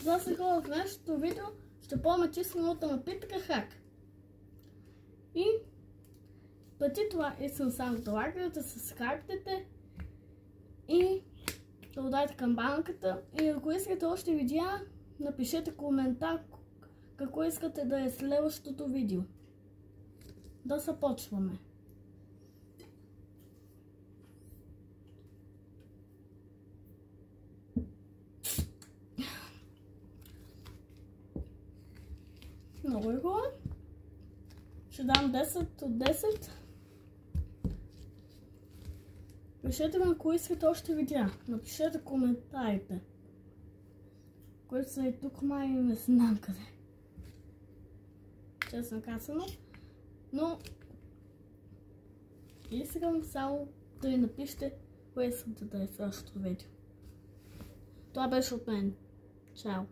За сега в нашето видео ще пробваме чистената напитъка хак. И преди това искам само да лайкате, да се скрайпнете и да ударите камбанката. И ако искате още видеа, напишете коментар какво искате да е следващото видео. Да започваме. Много е хубаво. Ще дам 10 от 10. Пишете ми, ако искате още видеа. Напишете коментарите. Които са и тук, май не знам къде. Честно казано. Но искам само да ви напишете кое искате да е следващото видео. Това беше от мен. Чао!